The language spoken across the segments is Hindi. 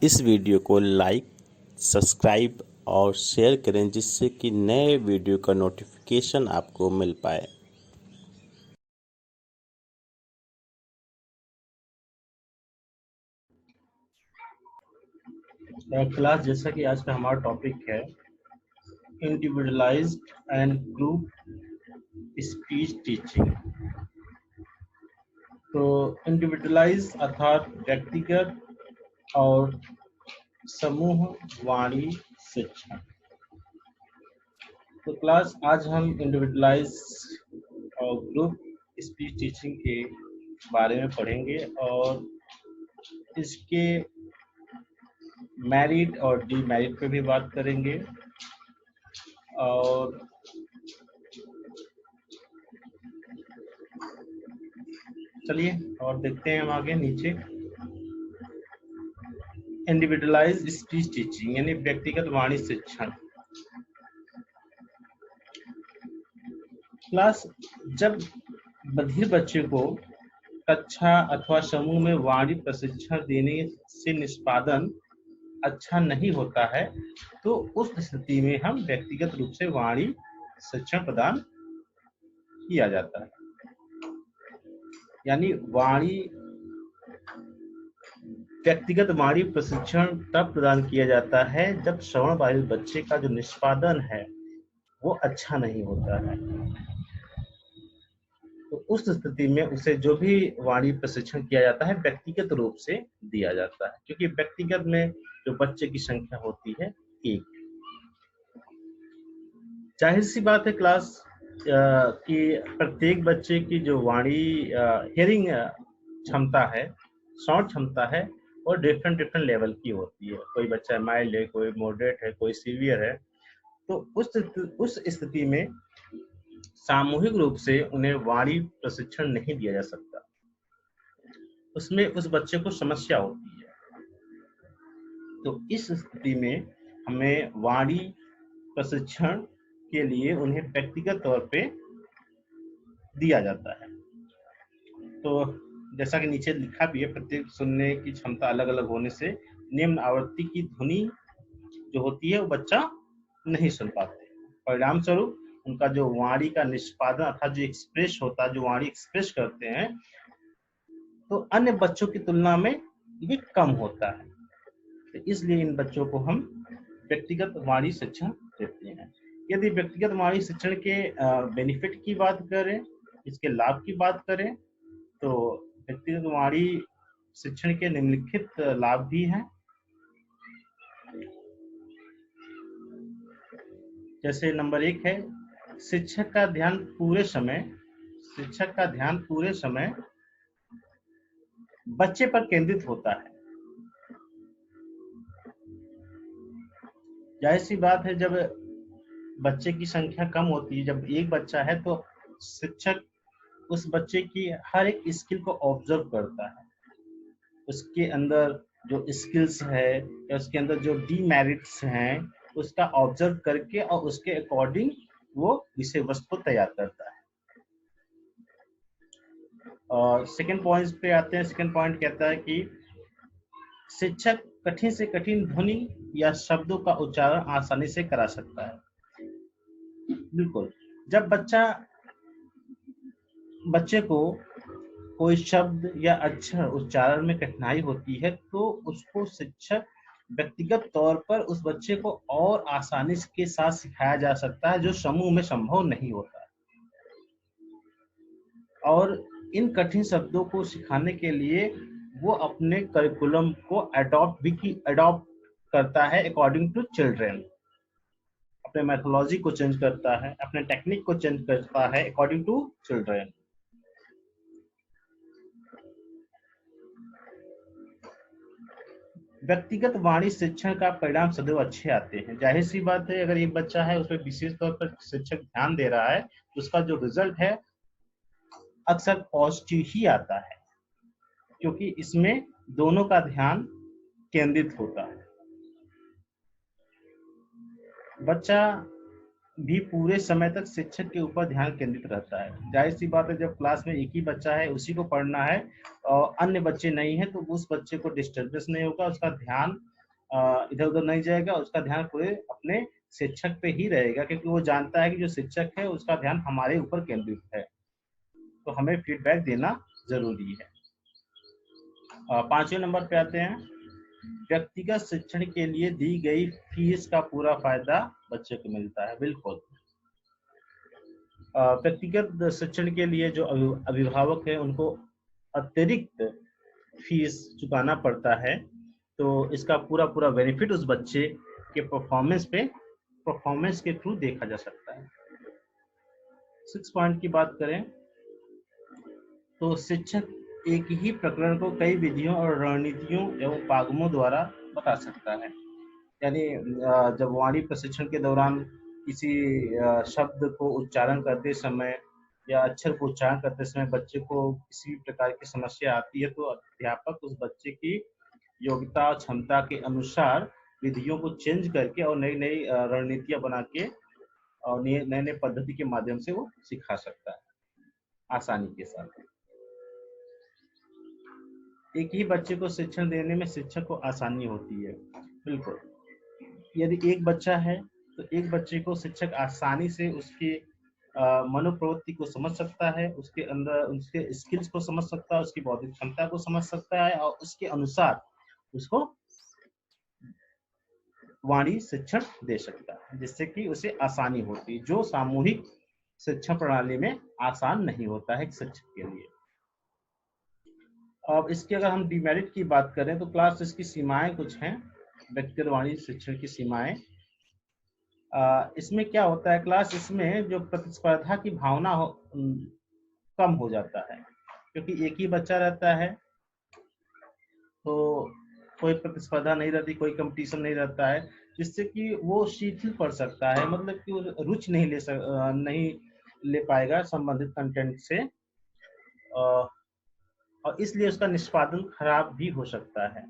इस वीडियो को लाइक, सब्सक्राइब और शेयर करें जिससे कि नए वीडियो का नोटिफिकेशन आपको मिल पाए। क्लास जैसा कि आज का हमारा टॉपिक है individualised and group speech teaching. तो इंडिविजुअलाइज अर्थात व्यक्तिगत और समूह वाणी शिक्षण। तो क्लास आज हम इंडिविजुअलाइज और ग्रुप स्पीच टीचिंग के बारे में पढ़ेंगे और इसके मेरिट और डीमेरिट पे भी बात करेंगे और चलिए और देखते हैं हम आगे नीचे। इंडिविजुअलाइज स्पीच टीचिंग यानी व्यक्तिगत वाणी शिक्षण। क्लास जब बधिर बच्चे को कक्षा अथवा समूह में वाणी प्रशिक्षण देने से निष्पादन अच्छा नहीं होता है तो उस स्थिति में हम व्यक्तिगत रूप से वाणी शिक्षण प्रदान किया जाता है। यानी व्यक्तिगत वाणी प्रशिक्षण तब प्रदान किया जाता है जब श्रवण बाधित बच्चे का जो निष्पादन है वो अच्छा नहीं होता है। तो उस स्थिति में उसे जो भी वाणी प्रशिक्षण किया जाता है व्यक्तिगत रूप से दिया जाता है, क्योंकि व्यक्तिगत में जो बच्चे की संख्या होती है एक। जाहिर सी बात है क्लास कि प्रत्येक बच्चे की जो वाणी हियरिंग क्षमता है, श्रवण क्षमता है, और डिफरेंट लेवल की होती है। कोई बच्चा माइल्ड है, कोई मॉडरेट है, कोई सीवियर है। तो उस स्थिति में सामूहिक रूप से उन्हें वाणी प्रशिक्षण नहीं दिया जा सकता, उसमें उस बच्चे को समस्या होती है। तो इस स्थिति में हमें वाणी प्रशिक्षण के लिए उन्हें व्यक्तिगत तौर पे दिया जाता है। तो जैसा कि नीचे लिखा भी है, प्रत्येक सुनने की क्षमता अलग अलग होने से निम्न आवृत्ति की ध्वनि जो होती है वो बच्चा नहीं सुन पाते। परिणाम स्वरूप उनका जो वाणी का निष्पादन अर्थात जो एक्सप्रेस होता है, जो वाणी एक्सप्रेस करते हैं, तो अन्य बच्चों की तुलना में ये कम होता है। तो इसलिए इन बच्चों को हम व्यक्तिगत वाणी शिक्षण देते हैं। यदि व्यक्तिगत वाणी शिक्षण के बेनिफिट की बात करें, इसके लाभ की बात करें, तो व्यक्तिगत वाणी शिक्षण के निम्नलिखित लाभ भी हैं। जैसे नंबर 1 है शिक्षक का ध्यान पूरे समय बच्चे पर केंद्रित होता है। जाहिर सी बात है, जब बच्चे की संख्या कम होती है, जब एक बच्चा है, तो शिक्षक उस बच्चे की हर एक स्किल को ऑब्जर्व करता है। उसके अंदर जो स्किल्स है या उसके अंदर जो डीमेरिट्स हैं उसका ऑब्जर्व करके और उसके अकॉर्डिंग वो विषय वस्तु को तैयार करता है। और सेकंड पॉइंट पे आते हैं। सेकंड पॉइंट कहता है कि शिक्षक कठिन से कठिन ध्वनि या शब्दों का उच्चारण आसानी से करा सकता है। बिल्कुल, जब बच्चे को कोई शब्द या अक्षर उच्चारण में कठिनाई होती है तो उसको शिक्षक व्यक्तिगत तौर पर उस बच्चे को और आसानी के साथ सिखाया जा सकता है, जो समूह में संभव नहीं होता है। और इन कठिन शब्दों को सिखाने के लिए वो अपने करिकुलम को अडॉप्ट करता है अकॉर्डिंग टू चिल्ड्रेन। अपने मेथोलॉजी को चेंज करता है, अपने टेक्निक को चेंज करता है अकॉर्डिंग टू चिल्ड्रेन। व्यक्तिगत वाणी शिक्षण का परिणाम सदैव अच्छे आते हैं। जाहिर सी बात है, अगर एक बच्चा है उसमें विशेष तौर पर शिक्षक ध्यान दे रहा है तो उसका जो रिजल्ट है अक्सर पॉजिटिव ही आता है, क्योंकि इसमें दोनों का ध्यान केंद्रित होता है। बच्चा भी पूरे समय तक शिक्षक के ऊपर ध्यान केंद्रित रहता है। जाहिर सी बात है, जब क्लास में एक ही बच्चा है, उसी को पढ़ना है और अन्य बच्चे नहीं है, तो उस बच्चे को डिस्टर्बेंस नहीं होगा, उसका ध्यान इधर उधर नहीं जाएगा, उसका ध्यान पूरे अपने शिक्षक पे ही रहेगा, क्योंकि वो जानता है कि जो शिक्षक है उसका ध्यान हमारे ऊपर केंद्रित है, तो हमें फीडबैक देना जरूरी है। 5वें नंबर पे आते हैं, व्यक्तिगत शिक्षण के लिए दी गई फीस का पूरा फायदा बच्चे को मिलता है। बिल्कुल, व्यक्तिगत शिक्षण के लिए जो अभिभावक है उनको अतिरिक्त फीस चुकाना पड़ता है, तो इसका पूरा पूरा बेनिफिट उस बच्चे के परफॉर्मेंस के थ्रू देखा जा सकता है। 6 पॉइंट की बात करें तो शिक्षक एक ही प्रकरण को कई विधियों और रणनीतियों एवं पागमों द्वारा बता सकता है। यानी जब वाणी प्रशिक्षण के दौरान किसी शब्द को उच्चारण करते समय या अक्षर को उच्चारण करते समय बच्चे को किसी भी प्रकार की समस्या आती है, तो अध्यापक उस बच्चे की योग्यता और क्षमता के अनुसार विधियों को चेंज करके और नई नई रणनीतियां बना के और नए नए पद्धति के माध्यम से वो सिखा सकता है आसानी के साथ। एक ही बच्चे को शिक्षण देने में शिक्षक को आसानी होती है। बिल्कुल, यदि एक बच्चा है तो एक बच्चे को शिक्षक आसानी से उसकी मनोप्रवृत्ति को समझ सकता है, उसके अंदर उसके स्किल्स को समझ सकता है, उसकी बौद्धिक क्षमता को समझ सकता है और उसके अनुसार उसको वाणी शिक्षण दे सकता है, जिससे कि उसे आसानी होती है, जो सामूहिक शिक्षा प्रणाली में आसान नहीं होता है एक शिक्षक के लिए। अब इसके अगर हम डिमेरिट की बात करें तो क्लास इसकी सीमाएं कुछ हैं, व्यक्तिगत वाणी शिक्षण की सीमाएं। इसमें क्या होता है क्लास, इसमें जो प्रतिस्पर्धा की भावना कम हो जाता है, क्योंकि एक ही बच्चा रहता है तो कोई प्रतिस्पर्धा नहीं रहती, कोई कंपटीशन नहीं रहता है, जिससे कि वो शिथिल पड़ सकता है, मतलब कि वो रुचि नहीं ले पाएगा संबंधित कंटेंट से, और इसलिए उसका निष्पादन खराब भी हो सकता है।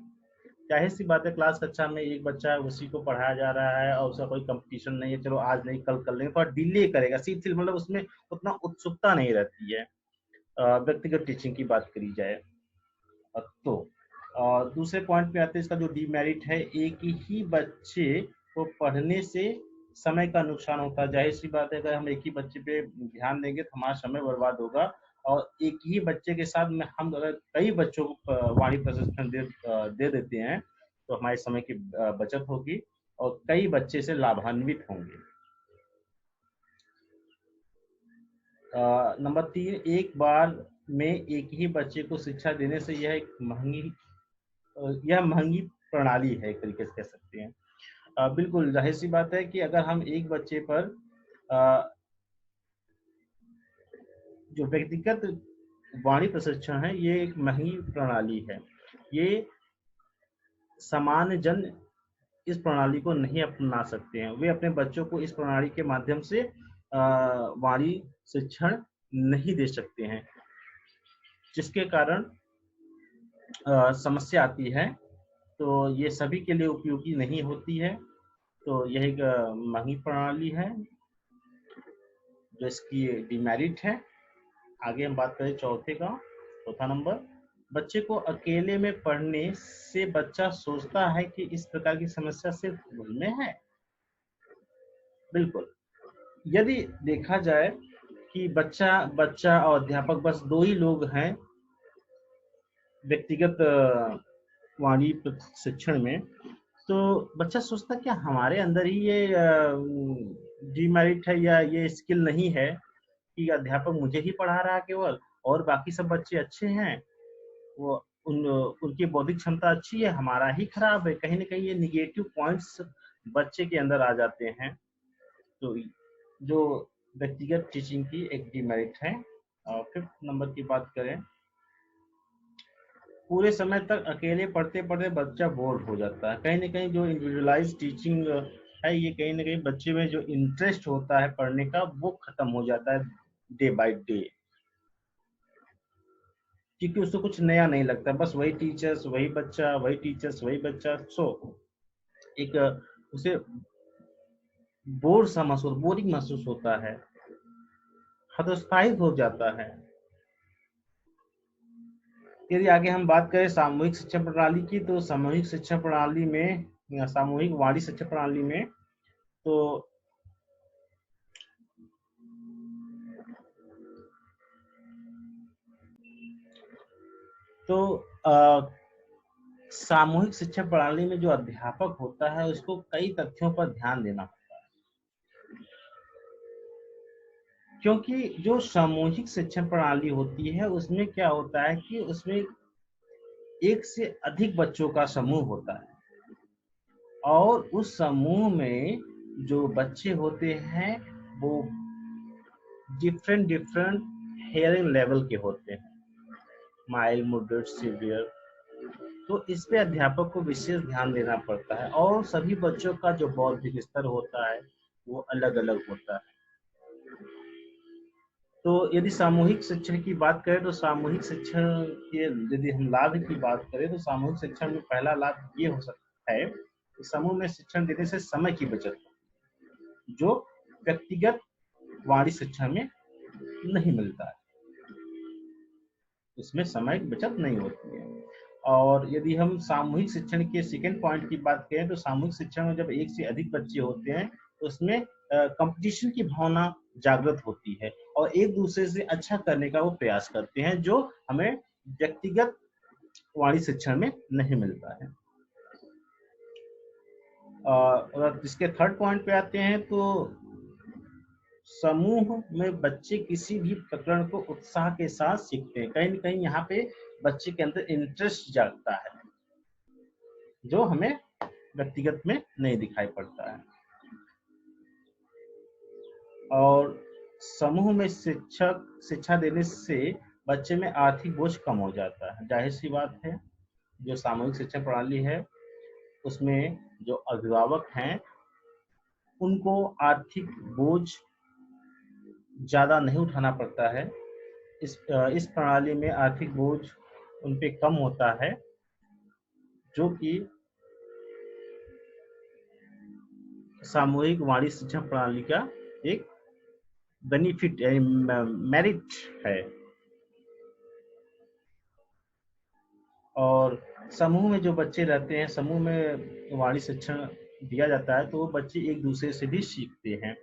जाहिर सी बात है, क्लास कक्षा में एक बच्चा है, उसी को पढ़ाया जा रहा है और उसका कोई कंपटीशन नहीं है, चलो आज नहीं कल कर लेंगे, थोड़ा डिले करेगा, शिथिल मतलब उसमें उतना उत्सुकता नहीं रहती है। व्यक्तिगत टीचिंग की बात करी जाए तो दूसरे पॉइंट पे आते हैं, इसका जो डीमेरिट है, एक ही बच्चे को पढ़ने से समय का नुकसान होता है। जाहिर सी बात है, अगर हम एक ही बच्चे पे ध्यान देंगे तो हमारा समय बर्बाद होगा, और एक ही बच्चे के साथ में हम अगर कई बच्चों को वाणी प्रशिक्षण दे देते हैं तो हमारे समय की बचत होगी और कई बच्चे से लाभान्वित होंगे। नंबर 3, एक बार में एक ही बच्चे को शिक्षा देने से यह महंगी प्रणाली है, एक तरीके से कह सकते हैं। बिल्कुल जाहिर सी बात है कि अगर हम एक बच्चे पर जो व्यक्तिगत वाणी प्रशिक्षण है, ये एक महंगी प्रणाली है, ये सामान्य जन इस प्रणाली को नहीं अपना सकते हैं, वे अपने बच्चों को इस प्रणाली के माध्यम से वाणी शिक्षण नहीं दे सकते हैं, जिसके कारण समस्या आती है, तो ये सभी के लिए उपयोगी नहीं होती है, तो यह एक महंगी प्रणाली है जो इसकी डिमेरिट है। आगे हम बात करें चौथा नंबर, बच्चे को अकेले में पढ़ने से बच्चा सोचता है कि इस प्रकार की समस्या सिर्फ मुझ में है। बिल्कुल, यदि देखा जाए कि बच्चा और अध्यापक बस दो ही लोग हैं व्यक्तिगत वाणी प्रशिक्षण में, तो बच्चा सोचता क्या हमारे अंदर ही ये डीमेरिट है या ये स्किल नहीं है कि अध्यापक मुझे ही पढ़ा रहा है केवल और बाकी सब बच्चे अच्छे हैं, वो उनकी बौद्धिक क्षमता अच्छी है, हमारा ही खराब है। कहीं ना कहीं ये निगेटिव पॉइंट्स बच्चे के अंदर आ जाते हैं, तो जो व्यक्तिगत टीचिंग की एक डीमेरिट है। और 5th नंबर की बात करें, पूरे समय तक अकेले पढ़ते पढ़ते बच्चा बोर हो जाता है। कहीं ना कहीं जो इंडिविजुअलाइज टीचिंग है, ये कहीं ना कहीं बच्चे में जो इंटरेस्ट होता है पढ़ने का, वो खत्म हो जाता है डे बाय डे, क्योंकि उसको कुछ नया नहीं लगता, बस वही टीचर्स वही बच्चा, वही टीचर्स वही बच्चा। सो एक उसे बोरिंग महसूस होता है, हतोत्साहित हो जाता है। यदि आगे हम बात करें सामूहिक शिक्षा प्रणाली की, तो सामूहिक शिक्षा प्रणाली में या सामूहिक वाणी शिक्षा प्रणाली में तो सामूहिक शिक्षा प्रणाली में जो अध्यापक होता है उसको कई तथ्यों पर ध्यान देना होता है, क्योंकि जो सामूहिक शिक्षा प्रणाली होती है उसमें क्या होता है कि उसमें एक से अधिक बच्चों का समूह होता है, और उस समूह में जो बच्चे होते हैं वो डिफरेंट हेयरिंग लेवल के होते हैं, माइल्ड, मॉडरेट, सीवियर। तो इस पे अध्यापक को विशेष ध्यान देना पड़ता है, और सभी बच्चों का जो बौद्धिक स्तर होता है वो अलग अलग होता है। तो यदि सामूहिक शिक्षण की बात करें तो सामूहिक शिक्षण के यदि हम लाभ की बात करें तो सामूहिक शिक्षण में पहला लाभ ये हो सकता है कि समूह में शिक्षण देने से समय की बचत, जो व्यक्तिगत वाणी शिक्षण में नहीं मिलता है, इसमें समय की बचत नहीं होती है। और यदि हम सामूहिक शिक्षण के सेकेंड पॉइंट की बात करें तो सामूहिक शिक्षण में जब एक से अधिक बच्चे होते हैं तो उसमें कंपटीशन की भावना जागृत होती है, और एक दूसरे से अच्छा करने का वो प्रयास करते हैं, जो हमें व्यक्तिगत वाणी शिक्षण में नहीं मिलता है। और इसके थर्ड पॉइंट पे आते हैं तो समूह में बच्चे किसी भी प्रकरण को उत्साह के साथ सीखते हैं, कहीं न कहीं यहाँ पे बच्चे के अंदर इंटरेस्ट जागता है, जो हमें व्यक्तिगत में नहीं दिखाई पड़ता है। और समूह में शिक्षा देने से बच्चे में आर्थिक बोझ कम हो जाता है। जाहिर सी बात है, जो सामूहिक शिक्षा प्रणाली है उसमें जो अभिभावक हैं उनको आर्थिक बोझ ज़्यादा नहीं उठाना पड़ता है। इस प्रणाली में आर्थिक बोझ उन पे कम होता है, जो कि सामूहिक वाणी शिक्षा प्रणाली का एक बेनिफिट यानी मेरिट है। और समूह में जो बच्चे रहते हैं, समूह में वाणी शिक्षण दिया जाता है तो वो बच्चे एक दूसरे से भी सीखते हैं,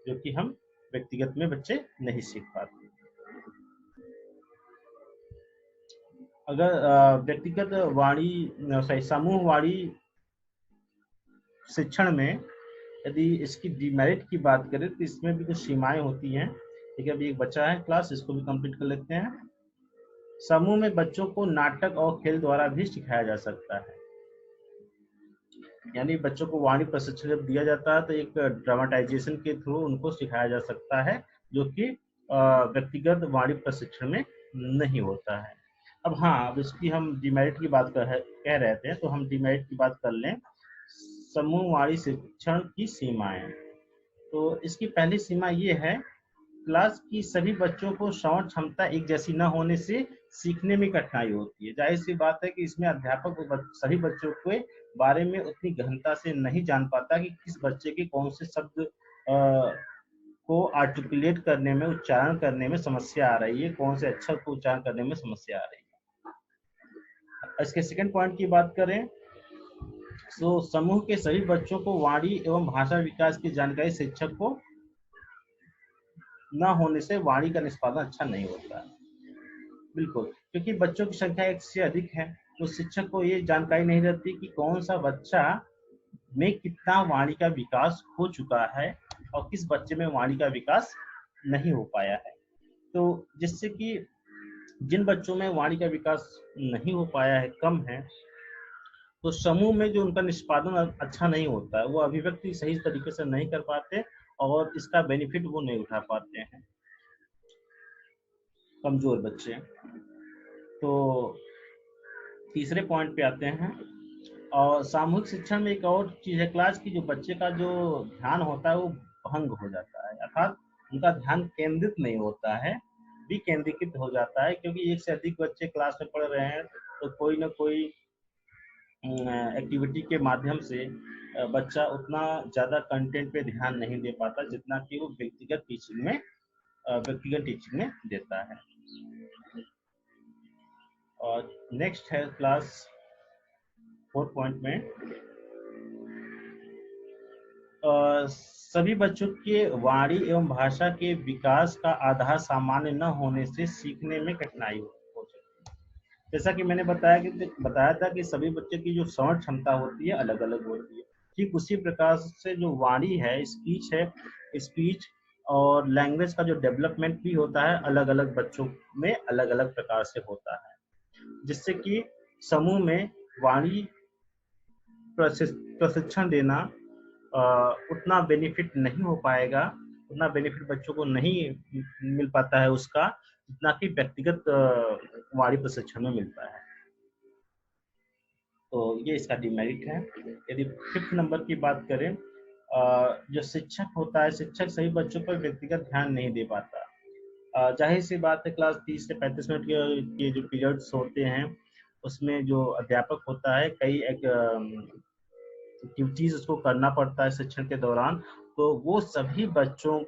जो कि हम व्यक्तिगत में बच्चे नहीं सीख पाते। अगर व्यक्तिगत वाणी सॉरी समूह वाणी शिक्षण में यदि इसकी डिमेरिट की बात करें तो इसमें भी कुछ सीमाएं होती हैं। ठीक है, अभी एक बच्चा है क्लास, इसको भी कंप्लीट कर लेते हैं। समूह में बच्चों को नाटक और खेल द्वारा भी सिखाया जा सकता है, यानी बच्चों को वाणी प्रशिक्षण जब दिया जाता है तो एक ड्रामेटाइजेशन के थ्रू उनको सिखाया जा सकता है, जो कि व्यक्तिगत वाणी प्रशिक्षण में नहीं होता है। अब हाँ, अब इसकी हम डिमेरिट की बात कह रहे थे, तो हम डिमेरिट की बात कर लें। समूह वाणी शिक्षण की सीमाएं, तो इसकी पहली सीमा ये है, क्लास की सभी बच्चों को श्रवण क्षमता एक जैसी न होने से सीखने में कठिनाई होती है। जाहिर सी बात है कि इसमें अध्यापक सभी बच्चों के बारे में उतनी गहनता से नहीं जान पाता कि किस बच्चे के कौन से शब्द को आर्टिकुलेट करने में, उच्चारण करने में समस्या आ रही है, कौन से अक्षर को उच्चारण करने में समस्या आ रही है। इसके सेकंड पॉइंट की बात करें तो समूह के सभी बच्चों को वाणी एवं भाषा विकास की जानकारी शिक्षक को न होने से वाणी का निष्पादन अच्छा नहीं होता है। बिल्कुल, क्योंकि बच्चों की संख्या एक से अधिक है तो शिक्षक को ये जानकारी नहीं रहती कि कौन सा बच्चा में कितना वाणी का विकास हो चुका है और किस बच्चे में वाणी का विकास नहीं हो पाया है। तो जिससे कि जिन बच्चों में वाणी का विकास नहीं हो पाया है, कम है, तो समूह में जो उनका निष्पादन अच्छा नहीं होता है, वो अभिव्यक्ति सही तरीके से नहीं कर पाते और इसका बेनिफिट वो नहीं उठा पाते हैं, कमजोर बच्चे। तो तीसरे पॉइंट पे आते हैं, और सामूहिक शिक्षण में एक और चीज है, क्लास की जो बच्चे का जो ध्यान होता है वो भंग हो जाता है, अर्थात उनका ध्यान केंद्रित नहीं होता है, विकेंद्रीकृत हो जाता है, क्योंकि एक से अधिक बच्चे क्लास में पढ़ रहे हैं तो कोई ना कोई एक्टिविटी के माध्यम से बच्चा उतना ज़्यादा कंटेंट पे ध्यान नहीं दे पाता जितना कि वो व्यक्तिगत टीचिंग में देता है। और नेक्स्ट है क्लास 4 में सभी बच्चों के वाणी एवं भाषा के विकास का आधार सामान्य न होने से सीखने में कठिनाई हो सकती है। जैसा कि मैंने बताया था कि सभी बच्चों की जो श्रवण क्षमता होती है अलग अलग होती है, ठीक उसी प्रकार से जो वाणी है, स्पीच और लैंग्वेज का जो डेवलपमेंट भी होता है अलग अलग बच्चों में अलग अलग प्रकार से होता है, जिससे कि समूह में वाणी प्रशिक्षण देना उतना बेनिफिट नहीं हो पाएगा, उतना बेनिफिट बच्चों को नहीं मिल पाता है उसका, जितना कि व्यक्तिगत वाणी प्रशिक्षण में मिलता है। तो ये इसका डिमेरिट है। यदि 5th नंबर की बात करें, जो शिक्षक होता है, शिक्षक सभी बच्चों पर व्यक्तिगत ध्यान नहीं दे पाता। जाहिर सी बात है, क्लास 30 से 35 मिनट के जो पीरियड्स होते हैं उसमें जो अध्यापक होता है कई एक्टिविटीज उसको करना पड़ता है शिक्षण के दौरान, तो वो सभी बच्चों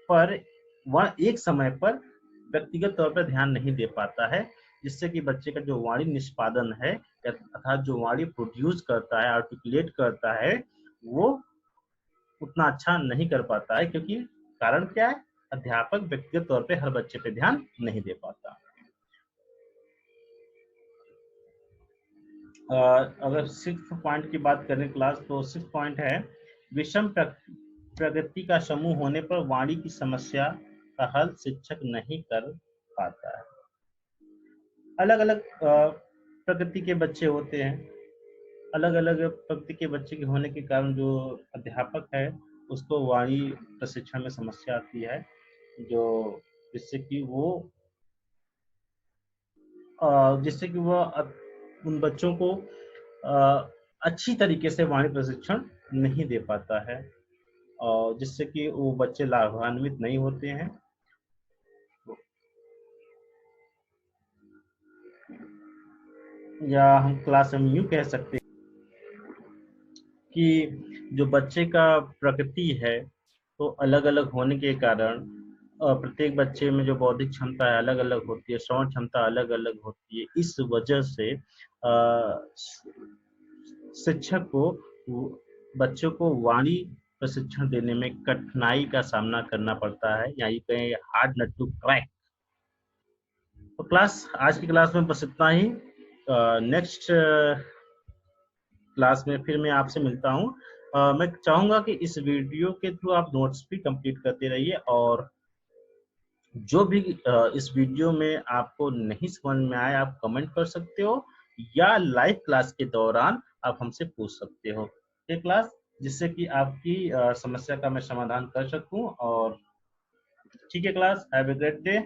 पर वह एक समय पर व्यक्तिगत तौर पर ध्यान नहीं दे पाता है, जिससे कि बच्चे का जो वाणी निष्पादन है अर्थात जो वाणी प्रोड्यूस करता है, आर्टिकुलेट करता है, वो उतना अच्छा नहीं कर पाता है। क्योंकि कारण क्या है? अध्यापक व्यक्तिगत तौर पे हर बच्चे पे ध्यान नहीं दे पाता। अगर 6th पॉइंट की बात करें क्लास, तो 6th पॉइंट है विषम प्रगति का समूह होने पर वाणी की समस्या का हल शिक्षक नहीं कर पाता है। अलग अलग प्रकृति के बच्चे होते हैं, अलग अलग प्रकृति के बच्चे के होने के कारण जो अध्यापक है उसको वाणी प्रशिक्षण में समस्या आती है, जो जिससे कि वो उन बच्चों को अच्छी तरीके से वाणी प्रशिक्षण नहीं दे पाता है, और जिससे कि वो बच्चे लाभान्वित नहीं होते हैं। या हम क्लास में यूँ कह सकते हैं कि जो बच्चे का प्रकृति है तो अलग अलग होने के कारण प्रत्येक बच्चे में जो बौद्धिक क्षमता है अलग अलग होती है, श्रवण क्षमता अलग अलग होती है। इस वजह से शिक्षक को बच्चों को वाणी प्रशिक्षण देने में कठिनाई का सामना करना पड़ता है, या ये कहें हार्ड नट टू क्रैक। तो आज की क्लास में बस इतना ही। नेक्स्ट क्लास में फिर मैं आपसे मिलता हूँ। मैं चाहूंगा कि इस वीडियो के थ्रू आप नोट्स भी कंप्लीट करते रहिए, और जो भी इस वीडियो में आपको नहीं समझ में आए आप कमेंट कर सकते हो, या लाइव क्लास के दौरान आप हमसे पूछ सकते हो ये क्लास, जिससे कि आपकी समस्या का मैं समाधान कर सकूं। और ठीक है class, have a great day.